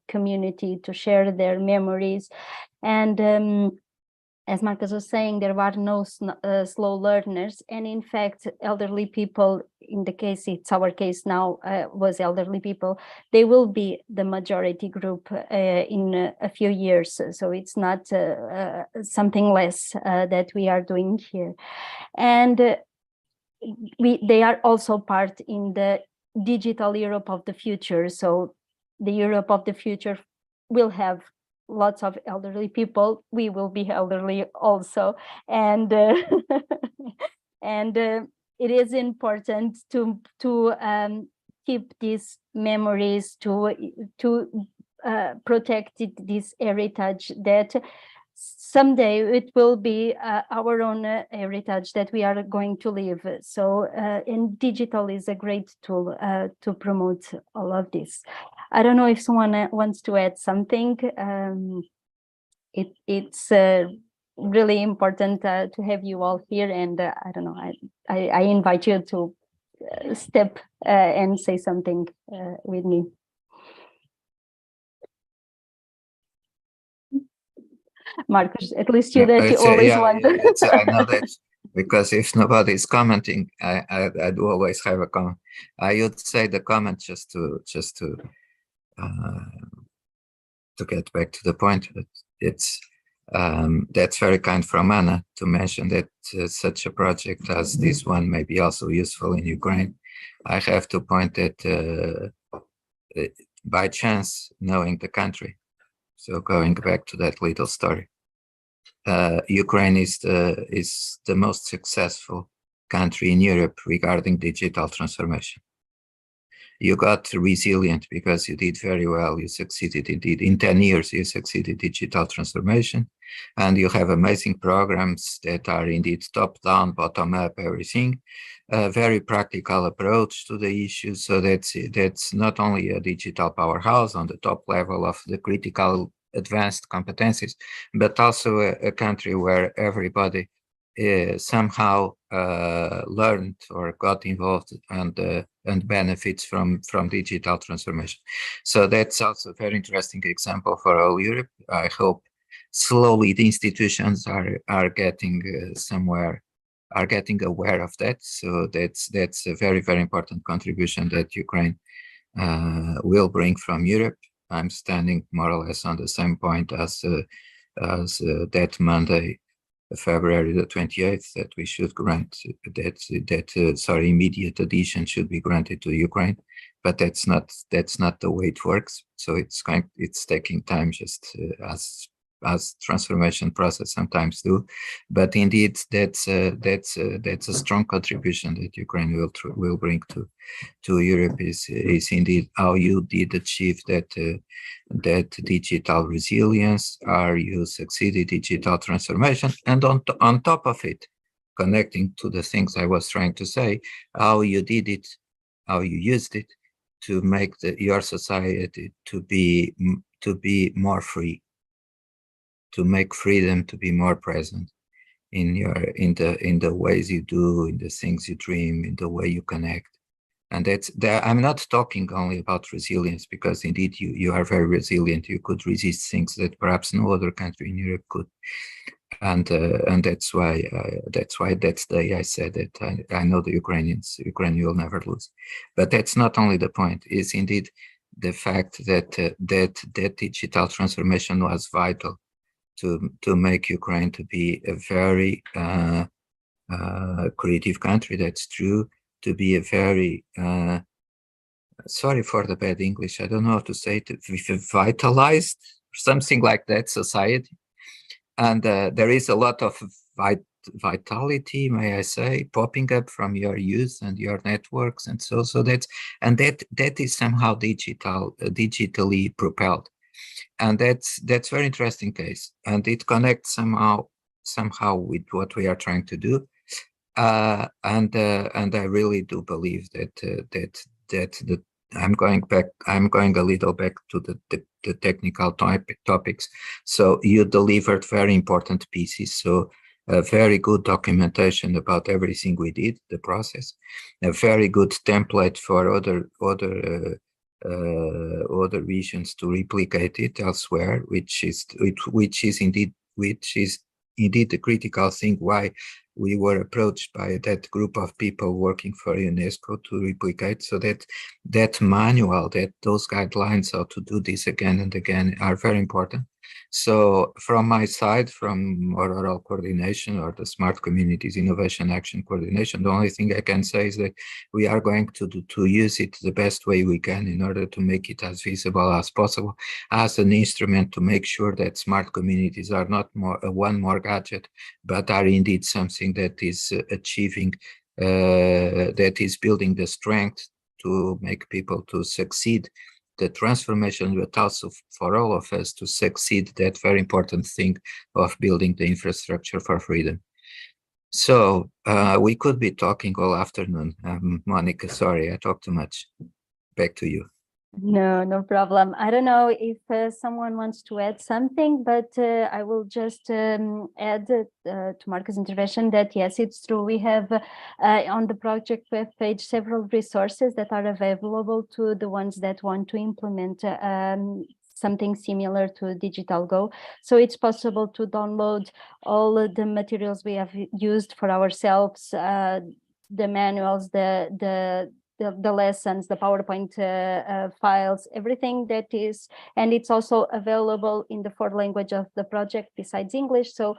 community, to share their memories. And as Marcus was saying, there are no slow learners. And in fact, elderly people, in the case, it's our case now, was elderly people, they will be the majority group in a few years. So it's not something less that we are doing here. And they are also part in the digital Europe of the future. So the Europe of the future will have lots of elderly people. We will be elderly also, and and it is important to keep these memories, to protect this heritage that someday it will be our own heritage that we are going to live. So and digital is a great tool to promote all of this. I don't know if someone wants to add something. It's really important to have you all here, and I don't know, I invite you to step and say something with me. Marcus, at least you that you always want. I know that, because if nobody is commenting, I do always have a comment. I would say the comment just to get back to the point. It's that's very kind from Anna to mention that such a project as this one may be also useful in Ukraine. I have to point that by chance, knowing the country, so going back to that little story, Ukraine is the most successful country in Europe regarding digital transformation. You got resilient because you did very well. You succeeded indeed. In 10 years, you succeeded digital transformation, and you have amazing programs that are indeed top-down, bottom-up, everything. A very practical approach to the issue. So that's not only a digital powerhouse on the top level of the critical advanced competencies, but also a country where everybody somehow learned or got involved and benefits from digital transformation. So that's also a very interesting example for all Europe. I hope slowly the institutions are getting somewhere, are getting aware of that. So that's a very, very important contribution that Ukraine will bring from Europe. I'm standing more or less on the same point as that Monday, February the 28th, that we should grant that immediate addition should be granted to Ukraine, but that's not the way it works. So it's taking time, just as transformation process sometimes do. But indeed, that's a strong contribution that Ukraine will bring to Europe. Is indeed how you did achieve that digital resilience, how you succeeded digital transformation, and on top of it, connecting to the things I was trying to say, how you did it, how you used it to make your society to be more free, to make freedom to be more present in the ways you do, in the things you dream, in the way you connect. And I'm not talking only about resilience, because indeed you are very resilient. You could resist things that perhaps no other country in Europe could. And that's why that day I said that I know the Ukraine will never lose. But that's not only the point. It's indeed the fact that that digital transformation was vital to make Ukraine to be a very creative country. That's true. To be a very sorry for the bad English, I don't know how to say it, vitalized, something like that society. And there is a lot of vitality, may I say, popping up from your youth and your networks, and so that is somehow digitally propelled, and that's very interesting case, and it connects somehow with what we are trying to do, and I really do believe that I'm going a little back to the technical topics. So you delivered very important pieces. So a very good documentation about everything we did, the process, a very good template for other regions to replicate it elsewhere, which is indeed the critical thing why we were approached by that group of people working for UNESCO to replicate, so that manual, that those guidelines how to do this again and again are very important. So from my side, from Rural Coordination or the Smart Communities Innovation Action Coordination, the only thing I can say is that we are going to use it the best way we can in order to make it as visible as possible, as an instrument to make sure that smart communities are not one more gadget, but are indeed something that is achieving, that is building the strength to make people to succeed the transformation, but also for all of us to succeed that very important thing of building the infrastructure for freedom. So we could be talking all afternoon. Monica, sorry, I talked too much. Back to you. No problem. I don't know if someone wants to add something, but I will just add to Marco's intervention that yes, it's true. We have on the project web page several resources that are available to the ones that want to implement something similar to DigitalGO. So it's possible to download all the materials we have used for ourselves, the manuals, the lessons, the PowerPoint files, everything that is, and it's also available in the 4th language of the project besides English. So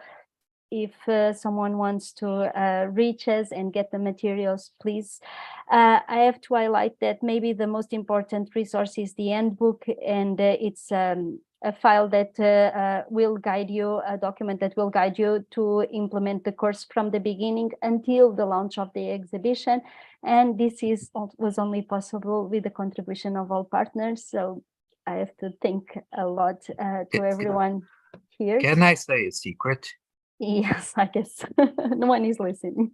if someone wants to reach us and get the materials, please. I have to highlight that maybe the most important resource is the handbook, and it's a file that will guide you, a document that will guide you to implement the course from the beginning until the launch of the exhibition. And this was only possible with the contribution of all partners. So I have to thank a lot to everyone here. Can I say a secret? Yes, I guess no one is listening.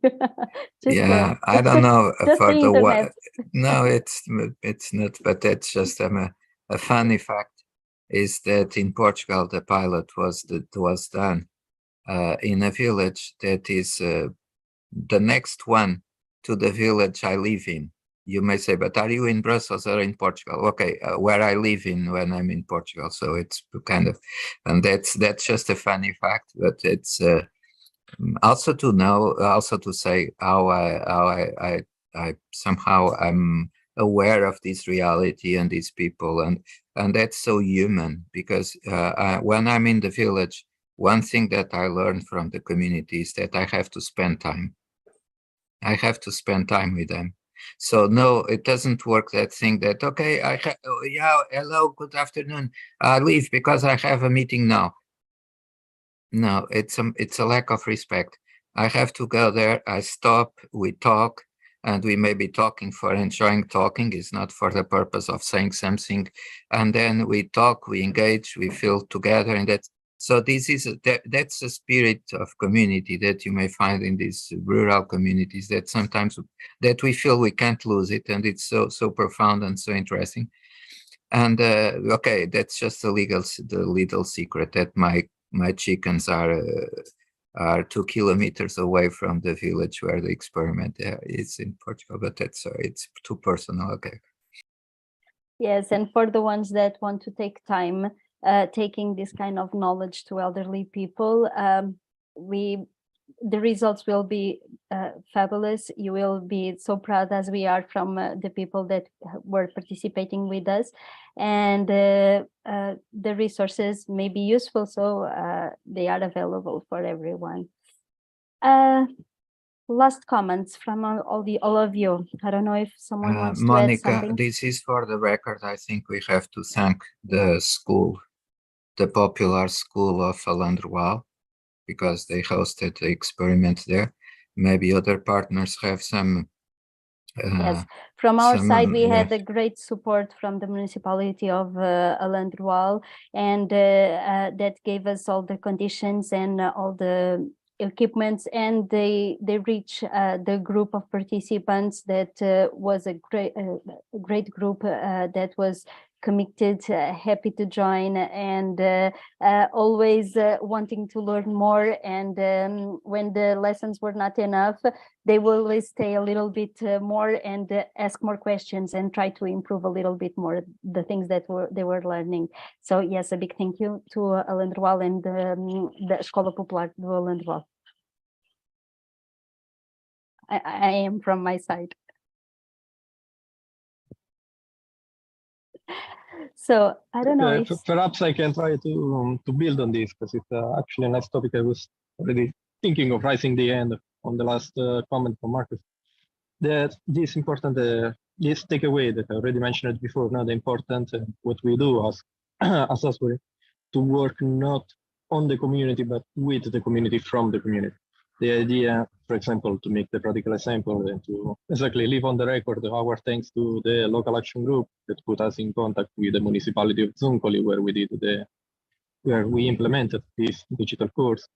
Yeah, I don't know for the what. No, it's not. But that's just a funny fact. Is that in Portugal the pilot was done in a village that is the next one to the village I live in. You may say, but are you in Brussels or in Portugal? Okay, where I live in when I'm in Portugal. So it's kind of, and that's just a funny fact. But it's also to know, also to say how I somehow I'm aware of this reality and these people, and that's so human, because when I'm in the village, one thing that I learned from the community is that I have to spend time. I have to spend time with them. So no, it doesn't work that thing that, okay, yeah, hello, good afternoon, I leave because I have a meeting now. No, it's a lack of respect. I have to go there, I stop, we talk, and we may be talking for enjoying talking, is not for the purpose of saying something. And then we talk, we engage, we feel together, and So this is that's a spirit of community that you may find in these rural communities that sometimes that we feel we can't lose it, and it's so profound and so interesting. And okay, that's just the little secret that my chickens are 2 kilometers away from the village where the experiment is in Portugal, but that's it's too personal. Okay. Yes, and for the ones that want to take time taking this kind of knowledge to elderly people, the results will be fabulous. You will be so proud, as we are, from the people that were participating with us, and the resources may be useful, so they are available for everyone. Last comments from all of you. I don't know if someone wants to add something. Monica, this is for the record. I think we have to thank the school, the popular school of Alandroal, because they hosted the experiment there. Maybe other partners have some. Yes, from our side, we had a great support from the municipality of Alandroal, and that gave us all the conditions and all the equipments, and they reach the group of participants that was a great group that was committed, happy to join, and always wanting to learn more. And when the lessons were not enough, they will always stay a little bit more and ask more questions and try to improve a little bit more the things that they were learning. So yes, a big thank you to Alandroal and the Escola Popular do Alandroal. I am from my side. So I don't know if perhaps I can try to build on this, because it's actually a nice topic. I was already thinking of raising the end on the last comment from Marcus. That this important this takeaway that I already mentioned it before. Now the important what we do as as Asbury, to work not on the community but with the community, from the community. The idea, for example, to make the practical example and to exactly leave on the record our thanks to the local action group that put us in contact with the municipality of Zuncoli, where we implemented this digital course.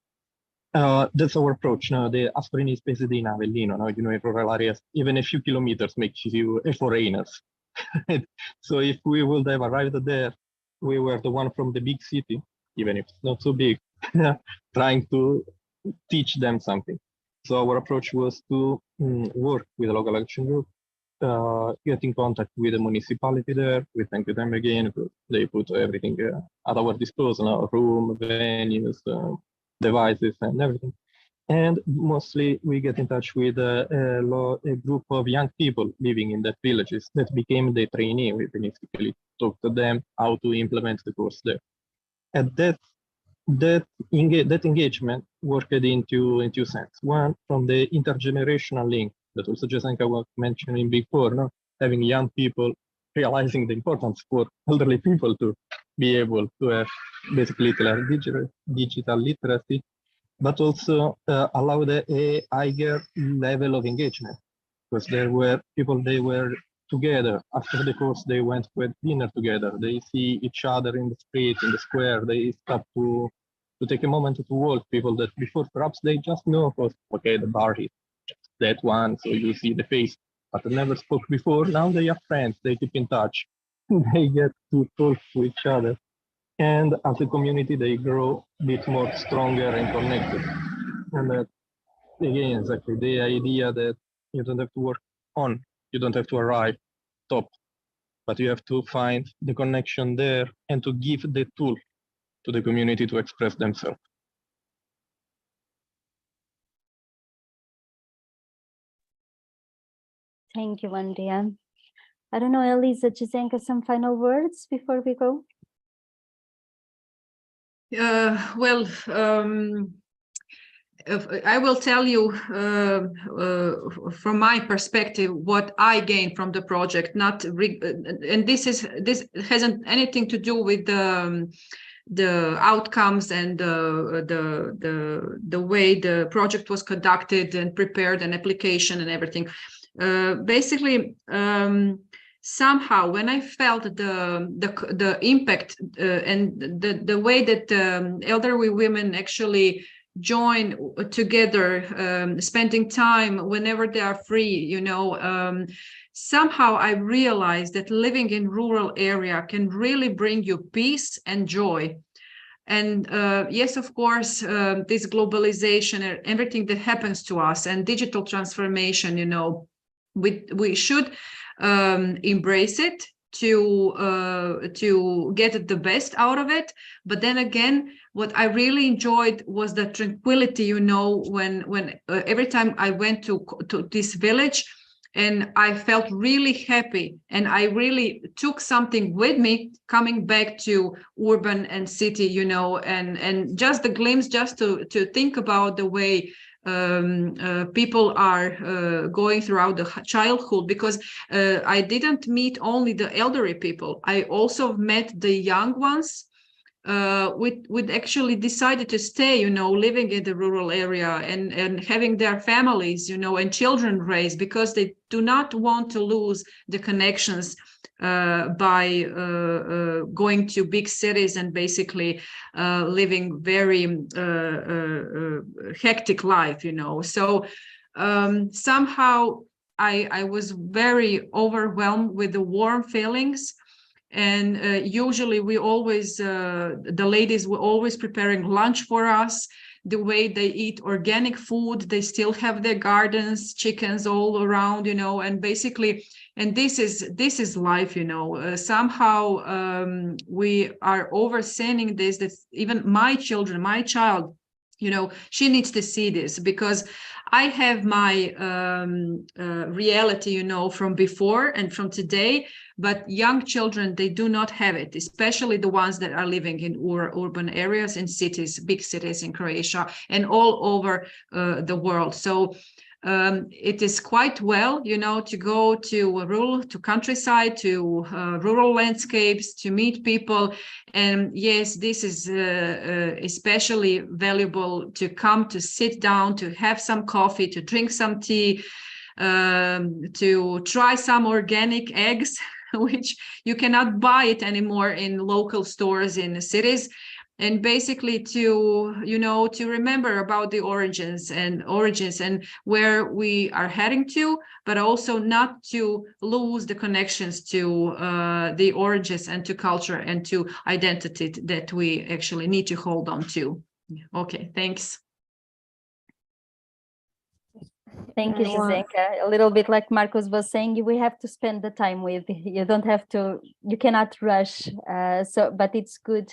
That's our approach. Now, the Aspirin is based in Avellino. Now, in rural areas, even a few kilometers makes you a foreigner. So if we would have arrived there, we were the one from the big city, even if it's not so big, trying to teach them something. So our approach was to work with a local action group, get in contact with the municipality there. We thank them again. They put everything at our disposal, room, venues, devices, and everything. And mostly we get in touch with a group of young people living in that villages that became the trainee. We basically talk to them how to implement the course there. And that engagement worked into two sense. One, from the intergenerational link that also Jasenka was mentioning before, no? Having young people realizing the importance for elderly people to be able to have basically digital literacy, but also allowed a higher level of engagement, because there were people, they were together. After the course, they went for dinner together. They see each other in the street, in the square. They start to take a moment to walk. People that before perhaps they just know, because okay, the bar is just that one, so you see the face, but they never spoke before. Now they are friends. They keep in touch. They get to talk to each other, and as a community, they grow a bit more stronger and connected. And that, again, exactly the idea that you don't have to work on, you don't have to arrive top, but you have to find the connection there and to give the tool to the community to express themselves. Thank you, Andrea. I don't know, Elisa, Jasenka, some final words before we go? Well, I will tell you from my perspective what I gained from the project. And this hasn't anything to do with the outcomes and the way the project was conducted and prepared and application and everything. Basically, somehow when I felt the impact and the way that elderly women actually join together, spending time whenever they are free, you know, somehow I realized that living in rural area can really bring you peace and joy. And yes, of course, this globalization and everything that happens to us and digital transformation, you know, we should embrace it to get the best out of it. But then again, what I really enjoyed was the tranquility, you know, when every time I went to this village, and I felt really happy, and I really took something with me coming back to urban and city, you know, and just the glimpse, just to think about the way people are going throughout the childhood, because I didn't meet only the elderly people, I also met the young ones with actually decided to stay, you know, living in the rural area and having their families, you know, and children raised, because they do not want to lose the connections by going to big cities and basically living very hectic life, you know. So somehow I was very overwhelmed with the warm feelings. And usually we always, the ladies were always preparing lunch for us, the way they eat organic food, they still have their gardens, chickens all around, you know, and basically, and this is life, you know. Somehow we are overseeing this, that even my child, you know, she needs to see this, because I have my reality, you know, from before and from today, but young children, they do not have it, especially the ones that are living in urban areas, in cities, big cities in Croatia and all over the world. So it is quite well, you know, to go to countryside, to rural landscapes, to meet people. And yes, this is especially valuable to come, to sit down, to have some coffee, to drink some tea, to try some organic eggs, which you cannot buy it anymore in local stores in the cities. And basically to, you know, to remember about the origins and where we are heading to, but also not to lose the connections to the origins and to culture and to identity that we actually need to hold on to. Okay, thanks. Thank you, Zdenka. A little bit like Marcos was saying, we have to spend the time with, you don't have to, you cannot rush. So, but it's good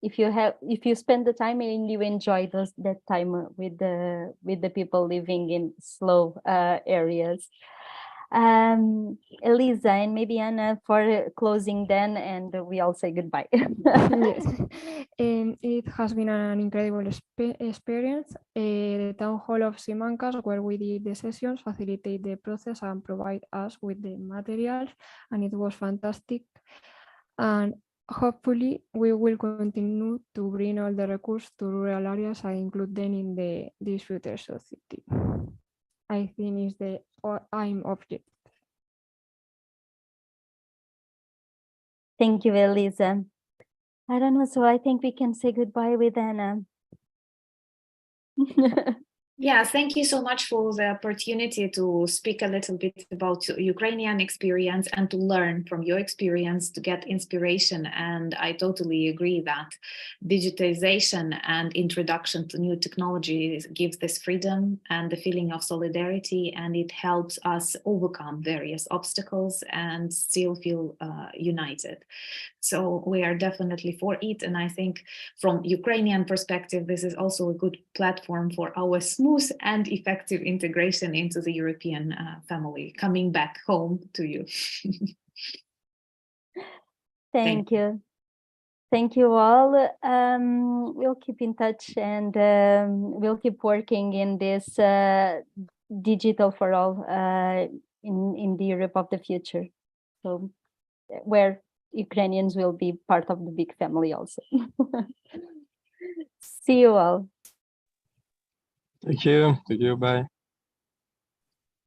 if you spend the time and you enjoy that time with the people living in slow areas. Elisa and maybe Anna for closing then, and we all say goodbye. Yes, it has been an incredible experience. The town hall of Simancas, where we did the sessions, facilitate the process and provide us with the materials, and it was fantastic. And hopefully we will continue to bring all the recursos to rural areas and include them in this future society. I think is the aim object. Thank you, Elisa. I don't know, so I think we can say goodbye with Anna. Yeah, thank you so much for the opportunity to speak a little bit about Ukrainian experience and to learn from your experience, to get inspiration. And I totally agree that digitization and introduction to new technologies gives this freedom and the feeling of solidarity, and it helps us overcome various obstacles and still feel united. So we are definitely for it. And I think from Ukrainian perspective, this is also a good platform for our smooth and effective integration into the European family, coming back home to you. Thank you. Thank you all. We'll keep in touch, and we'll keep working in this digital for all in the Europe of the future. So where Ukrainians will be part of the big family also. See you all. Thank you. Bye.